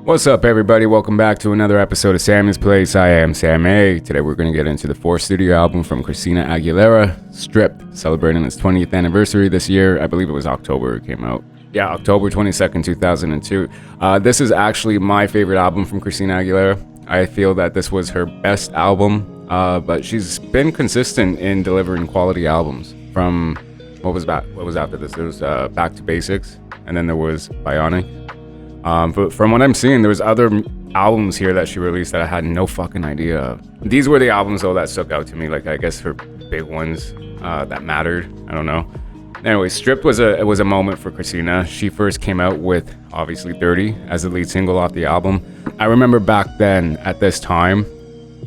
What's up, everybody? Welcome back to another episode of Sammy's Place. I am Sam A. Today we're going to get into the fourth studio album from Christina Aguilera, Stripped, celebrating its 20th anniversary this year. I believe it was October it came out. Yeah, October 22nd, 2002. This is actually my favorite album from Christina Aguilera. I feel that this was her best album, but she's been consistent in delivering quality albums. From what was after this? There was Back to Basics, and then there was Bionic. But from what I'm seeing, there was other albums here that she released that I had no fucking idea of. These were the albums though that stuck out to me, like I guess her big ones that mattered. I don't know. Anyway, Stripped was a moment for Christina. She first came out with obviously Dirty as the lead single off the album. I remember back then at this time,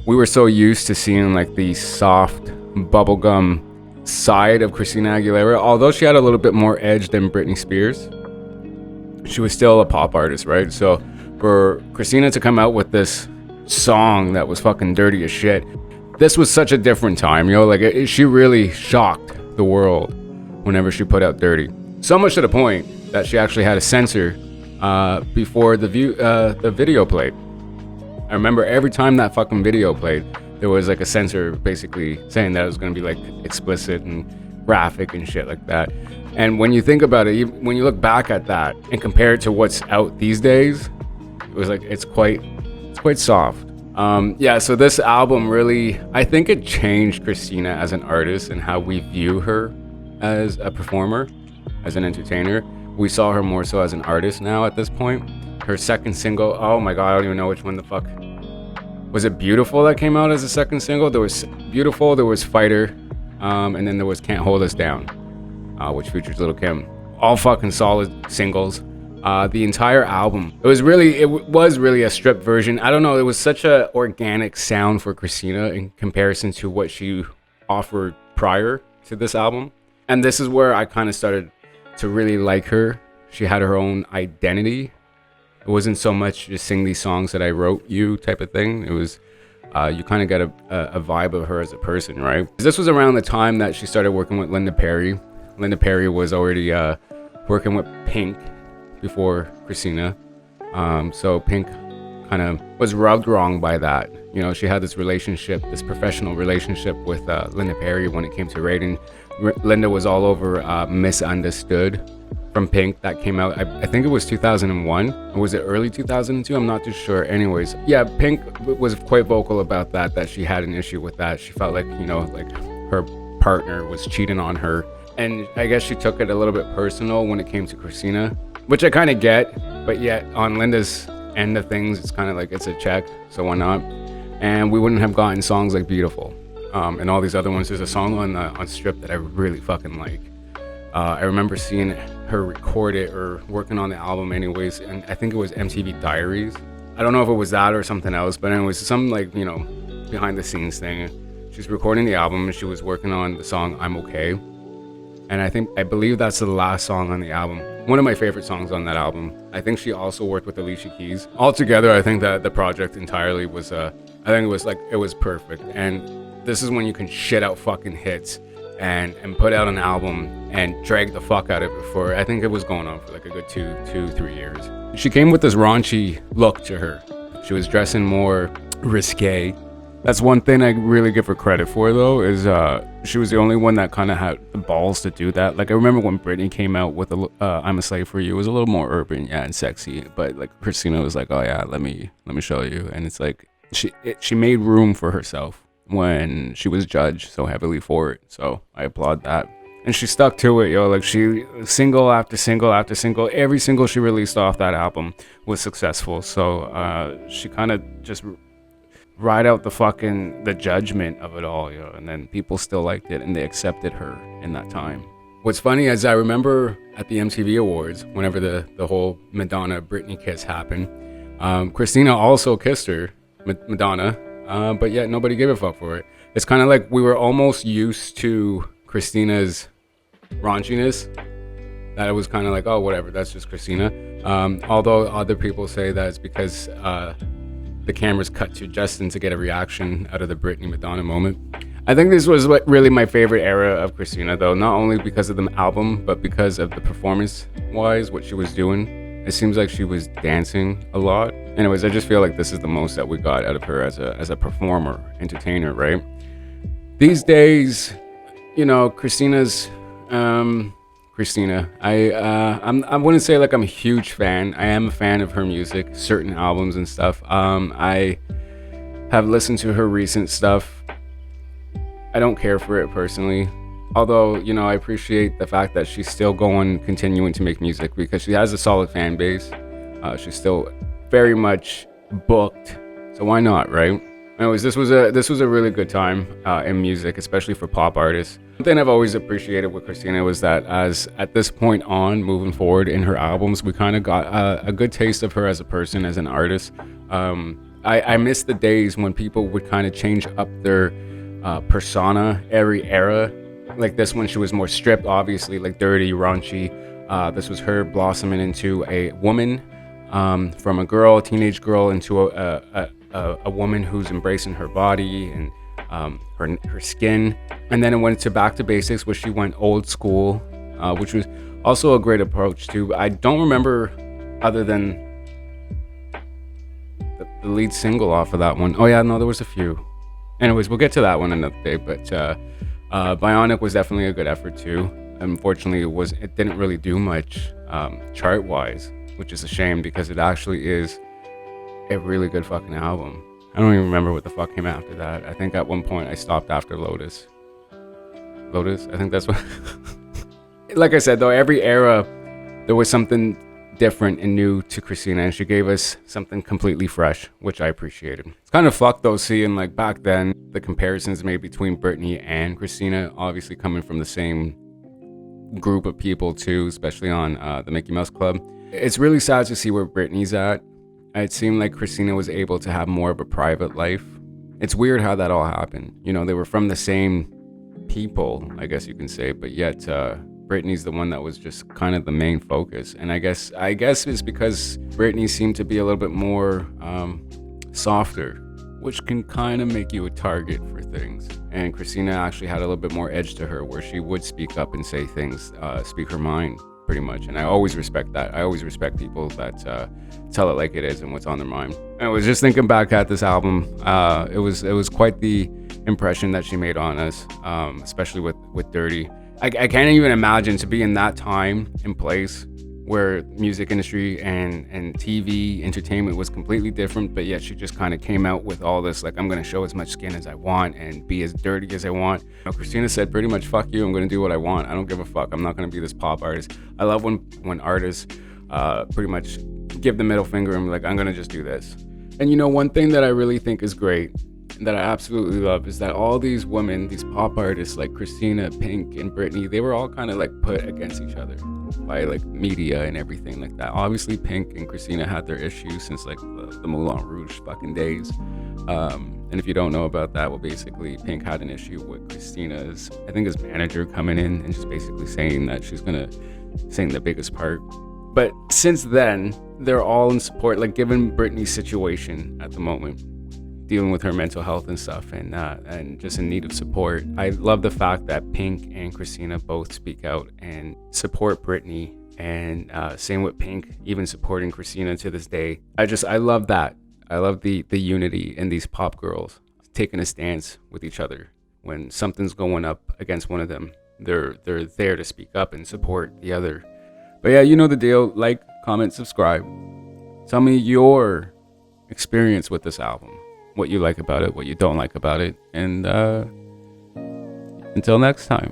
we were so used to seeing like the soft bubblegum side of Christina Aguilera. Although she had a little bit more edge than Britney Spears, she was still a pop artist, right? So for Christina to come out with this song that was fucking dirty as shit, this was such a different time, she really shocked the world whenever she put out Dirty. So much to the point that she actually had a censor before the video played. I remember every time that fucking video played, there was like a censor basically saying that it was gonna be like explicit and graphic and shit like that. And when you think about it, when you look back at that and compare it to what's out these days, it was like it's quite soft. So this album really, I think it changed Christina as an artist and how we view her as a performer, as an entertainer. We saw her more so as an artist now at this point. Her second single, oh my god, I don't even know which one the fuck. Was it Beautiful that came out as a second single? There was Beautiful, there was Fighter, and then there was Can't Hold Us Down, which features Lil' Kim. All fucking solid singles. The entire album, it was really a stripped version. I don't know, it was such a organic sound for Christina in comparison to what she offered prior to this album. And this is where I kind of started to really like her. She had her own identity. It wasn't so much just sing these songs that I wrote you type of thing. It was, you kind of get a vibe of her as a person, right? This was around the time that she started working with Linda Perry. Linda Perry was already working with Pink before Christina. So Pink kind of was rubbed wrong by that. You know, she had this professional relationship with Linda Perry when it came to writing. Linda was all over Misunderstood from Pink that came out, I think it was 2001, or was it early 2002? I'm not too sure. Anyways, yeah, Pink was quite vocal about that she had an issue with that. She felt like, like her partner was cheating on her. And I guess she took it a little bit personal when it came to Christina, which I kind of get, but yet on Linda's end of things, it's kind of like it's a check, so why not? And we wouldn't have gotten songs like Beautiful and all these other ones. There's a song on Strip that I really fucking like. I remember seeing her record it or working on the album anyways, and I think it was MTV Diaries. I don't know if it was that or something else, but anyways, some like, behind the scenes thing. She's recording the album and she was working on the song I'm Okay. And I believe that's the last song on the album. One of my favorite songs on that album. I think she also worked with Alicia Keys. Altogether, I think that the project entirely was, it was perfect. And this is when you can shit out fucking hits and put out an album and drag the fuck out of it for, I think it was going on for like a good 3 years. She came with this raunchy look to her. She was dressing more risque. That's one thing I really give her credit for though, is she was the only one that kind of had the balls to do that. Like I remember when Britney came out with I'm a Slave for You, it was a little more urban, yeah, and sexy. But like Christina was like, oh yeah, let me show you. And it's like she made room for herself when she was judged so heavily for it. So I applaud that. And she stuck to it, like she single after single after single, every single she released off that album was successful. So she kind of just ride out the judgment of it all, and then people still liked it and they accepted her in that time. What's funny is I remember at the MTV Awards, whenever the whole Madonna Britney kiss happened, Christina also kissed her, Madonna, but yet nobody gave a fuck for it. It's kind of like we were almost used to Christina's raunchiness, that it was kind of like, oh whatever, that's just Christina. Although other people say that it's because the cameras cut to Justin to get a reaction out of the Britney Madonna moment. I think this was really my favorite era of Christina though, not only because of the album, but because of the performance wise, what she was doing. It seems like she was dancing a lot. Anyways, I just feel like this is the most that we got out of her as a performer, entertainer, right? These days, you know, Christina. I wouldn't say like I'm a huge fan. I am a fan of her music, certain albums and stuff. I have listened to her recent stuff. I don't care for it personally. Although, you know, I appreciate the fact that she's still continuing to make music because she has a solid fan base. She's still very much booked. So why not, right? Anyways, this was a really good time in music, especially for pop artists. One thing I've always appreciated with Christina was that as at this point on, moving forward in her albums, we kind of got a good taste of her as a person, as an artist. I miss the days when people would kind of change up their persona every era. Like this one, she was more stripped, obviously, like dirty, raunchy. This was her blossoming into a woman, from a teenage girl, into a woman who's embracing her body and her skin. And then it went to back to basics, where she went old school, which was also a great approach too. I don't remember other than the lead single off of that one. Oh yeah, no, there was a few. Anyways, we'll get to that one another day. But Bionic was definitely a good effort too. Unfortunately, it didn't really do much chart wise, which is a shame because it actually is a really good fucking album. I don't even remember what the fuck came after that. I think at one point I stopped after Lotus. I think that's what. Like I said though, every era there was something different and new to Christina, and she gave us something completely fresh, which I appreciated. It's kind of fucked though, seeing like back then the comparisons made between Britney and Christina, obviously coming from the same group of people too, especially on the Mickey Mouse Club. It's really sad to see where Britney's at. It seemed like Christina was able to have more of a private life. It's weird how that all happened. You know, they were from the same people, I guess you can say, but yet Britney's the one that was just kind of the main focus. And I guess it's because Britney seemed to be a little bit more softer, which can kind of make you a target for things. And Christina actually had a little bit more edge to her, where she would speak up and say things, speak her mind, pretty much. And I always respect that. I always respect people that tell it like it is and what's on their mind. And I was just thinking back at this album. It was quite the impression that she made on us, especially with Dirty. I can't even imagine to be in that time and place where music industry and TV entertainment was completely different, but yet she just kind of came out with all this, like, I'm going to show as much skin as I want and be as dirty as I want. You know, Christina said pretty much, fuck you, I'm going to do what I want. I don't give a fuck. I'm not going to be this pop artist. I love when artists pretty much give the middle finger and be like, I'm going to just do this. And you know, one thing that I really think is great, that I absolutely love, is that all these women, these pop artists like Christina, Pink, and Britney, they were all kind of like put against each other by like media and everything like that. Obviously Pink and Christina had their issues since like the Moulin Rouge fucking days. And if you don't know about that, well, basically Pink had an issue with Christina's, I think, his manager coming in and just basically saying that she's gonna sing the biggest part. But since then, they're all in support, like given Britney's situation at the moment, dealing with her mental health and stuff, and just in need of support. I love the fact that Pink and Christina both speak out and support Britney, and same with Pink, even supporting Christina to this day. I love that. I love the unity in these pop girls taking a stance with each other. When something's going up against one of them, they're there to speak up and support the other. But yeah, you know the deal. Like, comment, subscribe. Tell me your experience with this album, what you like about it, what you don't like about it, and until next time.